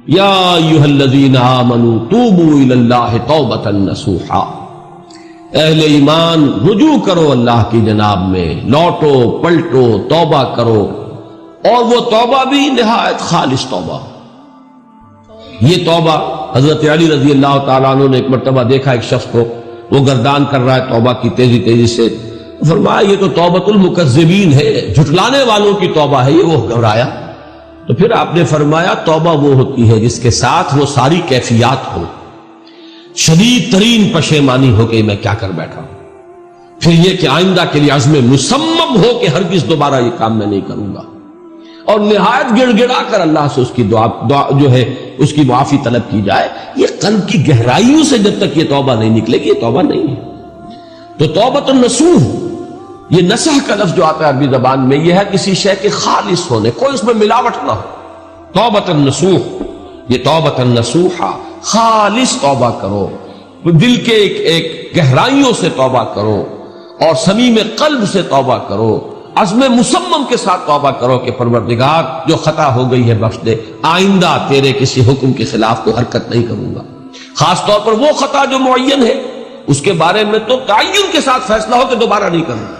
یا ایھا الذین آمنوا توبوا الی اللہ توبۃ نصوحا، اہل ایمان رجوع کرو اللہ کی جناب میں، لوٹو پلٹو توبہ کرو، اور وہ توبہ بھی نہایت خالص توبہ۔ یہ توبہ حضرت علی رضی اللہ تعالیٰ عنہ نے ایک مرتبہ دیکھا ایک شخص کو، وہ گردان کر رہا ہے توبہ کی تیزی تیزی سے، فرمایا یہ تو توبۃ المکذبین ہے، جھٹلانے والوں کی توبہ ہے یہ۔ وہ گھبرایا، تو پھر آپ نے فرمایا توبہ وہ ہوتی ہے جس کے ساتھ وہ ساری کیفیات ہو، شدید ترین پشیمانی ہو کہ میں کیا کر بیٹھا ہوں، پھر یہ کہ آئندہ کے لیے عزم مصمم ہو کہ ہرگز دوبارہ یہ کام میں نہیں کروں گا، اور نہایت گڑ گڑا کر اللہ سے اس کی دعا جو ہے اس کی معافی طلب کی جائے۔ یہ قلب کی گہرائیوں سے جب تک یہ توبہ نہیں نکلے گی یہ توبہ نہیں ہے۔ تو توبۃ النصوح، یہ نصح کا لفظ جو آتا ہے عربی زبان میں، یہ ہے کسی شے کے خالص ہونے، کوئی اس میں ملاوٹ نہ ہو۔ توبۃ النصوح، یہ توبۃ النصوحہ، خالص توبہ کرو، دل کے ایک گہرائیوں سے توبہ کرو، اور صمیم قلب سے توبہ کرو، عزم مصمم کے ساتھ توبہ کرو کہ پروردگار جو خطا ہو گئی ہے بخش دے، آئندہ تیرے کسی حکم کے خلاف کوئی حرکت نہیں کروں گا، خاص طور پر وہ خطا جو معین ہے اس کے بارے میں تو تعین کے ساتھ فیصلہ ہو کہ دوبارہ نہیں کروں گا۔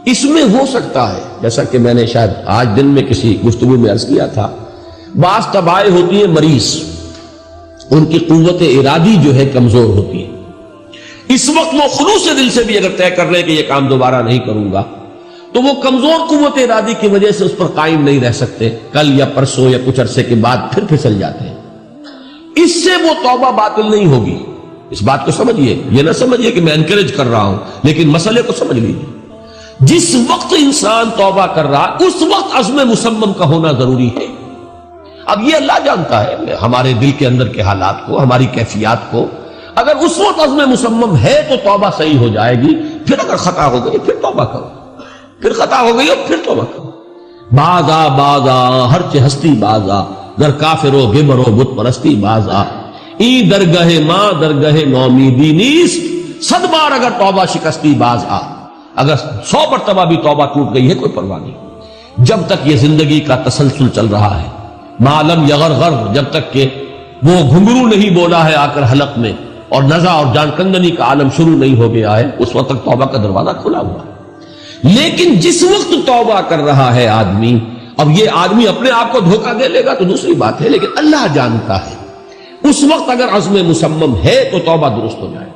اس میں ہو سکتا ہے، جیسا کہ میں نے شاید آج دن میں کسی گفتگو میں عرض کیا تھا، بعض طبائع ہوتی ہیں مریض، ان کی قوت ارادی جو ہے کمزور ہوتی ہے، اس وقت وہ خلوص دل سے بھی اگر طے کر رہے کہ یہ کام دوبارہ نہیں کروں گا تو وہ کمزور قوت ارادی کی وجہ سے اس پر قائم نہیں رہ سکتے، کل یا پرسوں یا کچھ عرصے کے بعد پھر پھسل جاتے ہیں۔ اس سے وہ توبہ باطل نہیں ہوگی، اس بات کو سمجھیے، یہ نہ سمجھیے کہ میں انکریج کر رہا ہوں، لیکن مسئلے کو سمجھ لیجیے۔ جس وقت انسان توبہ کر رہا اس وقت عزم مصمم کا ہونا ضروری ہے۔ اب یہ اللہ جانتا ہے ہمارے دل کے اندر کے حالات کو، ہماری کیفیات کو، اگر اس وقت عزم مصمم ہے تو توبہ صحیح ہو جائے گی، پھر اگر خطا ہو گئی پھر توبہ کرو، پھر خطا ہو گئی اور پھر توبہ کرو۔ باز آ ہر چہ ہستی باز آ، در کافر و گبر و بت پرستی باز آ، ای درگہ ماں درگہ نومیدی نیست، صد بار اگر توبہ شکستی باز آ۔ اگر 100 مرتبہ بھی توبہ ٹوٹ گئی ہے کوئی پرواہ نہیں، جب تک یہ زندگی کا تسلسل چل رہا ہے، معلم یغرغر، جب تک کہ وہ گھنگرو نہیں بولا ہے آ کر حلق میں، اور نزع اور جان کندنی کا عالم شروع نہیں ہو گیا ہے، اس وقت تک توبہ کا دروازہ کھلا ہوا ہے۔ لیکن جس وقت توبہ کر رہا ہے آدمی، اب یہ آدمی اپنے آپ کو دھوکہ دے لے گا تو دوسری بات ہے، لیکن اللہ جانتا ہے اس وقت اگر عزم مصمم ہے تو توبہ درست ہو جائے۔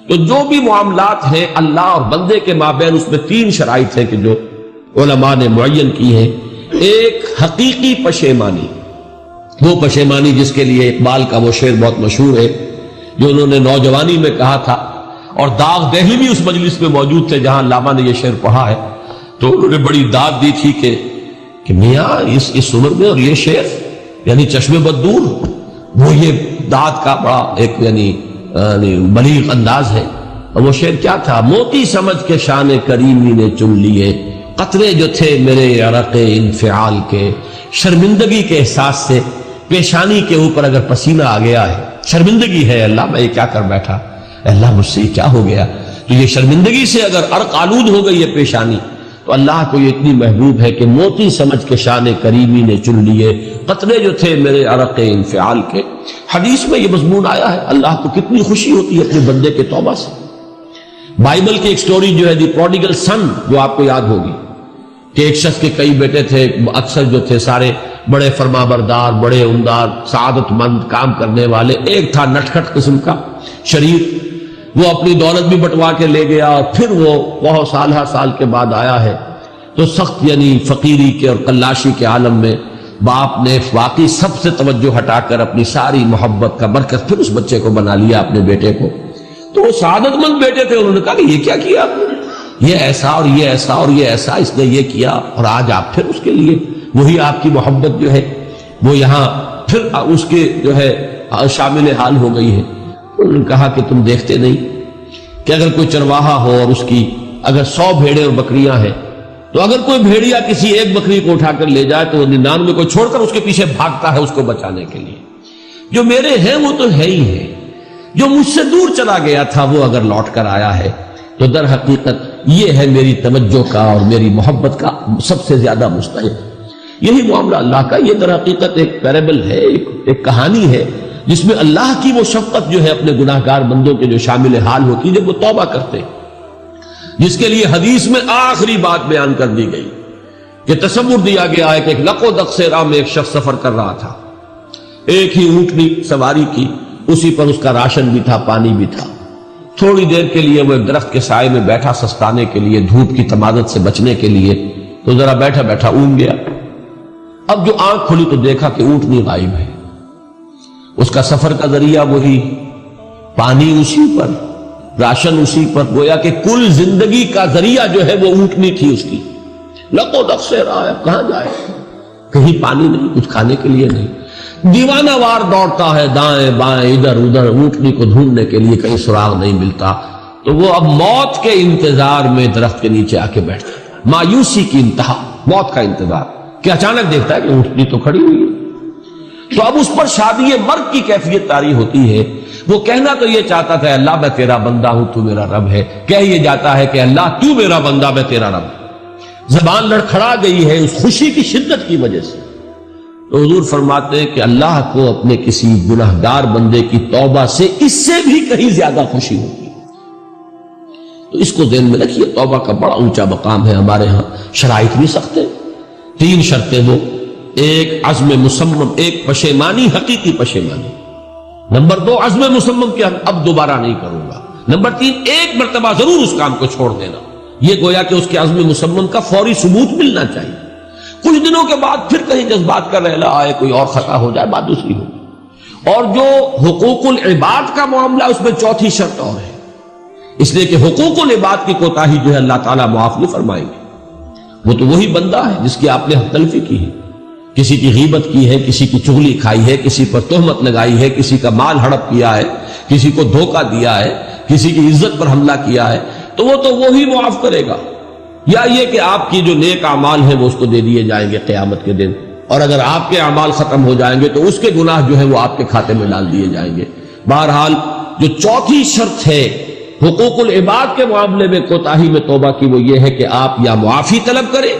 تو جو بھی معاملات ہیں اللہ اور بندے کے مابین، اس میں 3 شرائط ہیں کہ جو علماء نے معین کی ہیں۔ ایک حقیقی پشیمانی، وہ پشیمانی جس کے لیے اقبال کا وہ شعر بہت مشہور ہے جو انہوں نے نوجوانی میں کہا تھا، اور داغ دہلی بھی اس مجلس میں موجود تھے جہاں علامہ نے یہ شعر پڑھا ہے، تو انہوں نے بڑی داد دی تھی کہ میاں اس عمر میں اور یہ شعر یعنی چشم بددور، وہ یہ داد کا بڑا ایک یعنی بلیغ انداز ہے۔ اور وہ شعر کیا تھا؟ موتی سمجھ کے شان کریمی نے چن لیے، قطرے جو تھے میرے عرق انفعال کے، شرمندگی کے احساس سے پیشانی کے اوپر اگر پسینہ آ گیا ہے، شرمندگی ہے اللہ میں یہ کیا کر بیٹھا، اللہ مجھ سے کیا ہو گیا، تو یہ شرمندگی سے اگر عرق آلود ہو گئی ہے پیشانی، تو اللہ کو یہ اتنی محبوب ہے کہ موتی سمجھ کے شان کریمی نے چن لیے، قطرے جو تھے میرے عرق انفعال کے۔ حدیث میں یہ مضمون آیا ہے، اللہ کو کتنی خوشی ہوتی ہے اپنے بندے کے توبہ سے۔ بائبل کی ایک سٹوری جو ہے دی پروڈیگل سن، جو آپ کو یاد ہوگی کہ ایک شخص کے کئی بیٹے تھے، اکثر جو تھے سارے بڑے فرما بردار، بڑے عمدار، سعادت مند کام کرنے والے، ایک تھا نٹکھٹ قسم کا شریر، وہ اپنی دولت بھی بٹوا کے لے گیا، اور پھر وہ بہت سال کے بعد آیا ہے تو سخت یعنی فقیری کے اور کلاشی کے عالم میں باپ نے واقعی سب سے توجہ ہٹا کر اپنی ساری محبت کا مرکز پھر اس بچے کو بنا لیا، اپنے بیٹے کو۔ تو وہ سعادت مند بیٹے تھے، انہوں نے کہا کہ یہ کیا کیا آپ نے، یہ ایسا اور یہ ایسا اور یہ ایسا اس نے یہ کیا، اور آج آپ پھر اس کے لیے وہی آپ کی محبت جو ہے وہ یہاں پھر اس کے جو ہے شامل حال ہو گئی ہے۔ انہوں نے کہا کہ تم دیکھتے نہیں کہ اگر کوئی چرواہا ہو اور اس کی اگر 100 بھیڑیں اور بکریاں ہیں، تو اگر کوئی بھیڑیا کسی ایک بکری کو اٹھا کر لے جائے تو وہ 99 کو چھوڑ کر اس کے پیچھے بھاگتا ہے اس کو بچانے کے لیے۔ جو میرے ہیں وہ تو ہے ہی ہے، جو مجھ سے دور چلا گیا تھا وہ اگر لوٹ کر آیا ہے تو در حقیقت یہ ہے میری توجہ کا اور میری محبت کا سب سے زیادہ مستحق۔ یہی معاملہ اللہ کا. یہ در حقیقت ایک پیرابل ہے، ایک کہانی ہے جس میں اللہ کی وہ شفقت جو ہے اپنے گناہگار بندوں کے جو شامل حال ہوتی ہے جب وہ توبہ کرتے ہیں، جس کے لیے حدیث میں آخری بات بیان کر دی گئی کہ تصور دیا گیا ہے کہ ایک لق و دق سے راہ میں ایک شخص سفر کر رہا تھا، ایک ہی اونٹنی سواری کی، اسی پر اس کا راشن بھی تھا، پانی بھی تھا. تھوڑی دیر کے لیے وہ ایک درخت کے سائے میں بیٹھا سستانے کے لیے، دھوپ کی تمازت سے بچنے کے لیے، تو ذرا بیٹھا بیٹھا اونگ گیا. اب جو آنکھ کھلی تو دیکھا کہ اونٹنی غائب ہے، اس کا سفر کا ذریعہ وہی، پانی اسی پر، راشن اسی پر، گویا کہ کل زندگی کا ذریعہ جو ہے وہ اونٹنی تھی اس کی. لق و دق سے رہا ہے، کہاں جائے؟ کہیں پانی نہیں، کچھ کھانے کے لیے نہیں. دیوانہ وار دوڑتا ہے دائیں بائیں ادھر ادھر اونٹنی کو ڈھونڈنے کے لیے، کہیں سراغ نہیں ملتا. تو وہ اب موت کے انتظار میں درخت کے نیچے آ کے بیٹھتا ہے، مایوسی کی انتہا، موت کا انتظار کہ اچانک دیکھتا ہے کہ اونٹنی تو کھڑی ہوئی ہے. تو اب اس پر شادی مرگ کی کیفیت طاری ہوتی ہے. وہ کہنا تو یہ چاہتا تھا اللہ میں تیرا بندہ ہوں تو میرا رب ہے، کہہ یہ جاتا ہے کہ اللہ تو میرا بندہ میں تیرا رب. زبان لڑکھڑا گئی ہے اس خوشی کی شدت کی وجہ سے. تو حضور فرماتے ہیں کہ اللہ کو اپنے کسی گناہگار بندے کی توبہ سے اس سے بھی کہیں زیادہ خوشی ہوتی ہے. تو اس کو ذہن میں رکھیے، توبہ کا بڑا اونچا مقام ہے. ہمارے ہاں شرائط بھی سخت ہیں، 3 شرطیں وہ، ایک عزم مصمم، ایک پشیمانی، حقیقی پشیمانی. نمبر 2 عزم مصمم کہ اب دوبارہ نہیں کروں گا. نمبر 3 ایک مرتبہ ضرور اس کام کو چھوڑ دینا. یہ گویا کہ اس کے عزم مصمم کا فوری ثبوت ملنا چاہیے. کچھ دنوں کے بعد پھر کہیں جذبات کا رحلہ آئے، کوئی اور خطا ہو جائے، بات دوسری ہو. اور جو حقوق العباد کا معاملہ اس میں 4تھی شرط اور ہے، اس لیے کہ حقوق العباد کی کوتاہی جو ہے اللہ تعالیٰ معاف نہیں فرمائیں گے. وہ تو وہی بندہ ہے جس کی آپ نے حق تلفی کی ہے، کسی کی غیبت کی ہے، کسی کی چغلی کھائی ہے، کسی پر تہمت لگائی ہے، کسی کا مال ہڑپ کیا ہے، کسی کو دھوکہ دیا ہے، کسی کی عزت پر حملہ کیا ہے، تو وہ تو وہی معاف کرے گا. یا یہ کہ آپ کی جو نیک اعمال ہیں وہ اس کو دے دیے جائیں گے قیامت کے دن، اور اگر آپ کے اعمال ختم ہو جائیں گے تو اس کے گناہ جو ہے وہ آپ کے کھاتے میں ڈال دیے جائیں گے. بہرحال جو 4تھی شرط ہے حقوق العباد کے معاملے میں کوتاہی میں توبہ کی، وہ یہ ہے کہ آپ یا معافی طلب کریں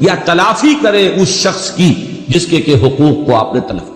یا تلافی کریں اس شخص کی جس کے حقوق کو آپ نے تلف کیا.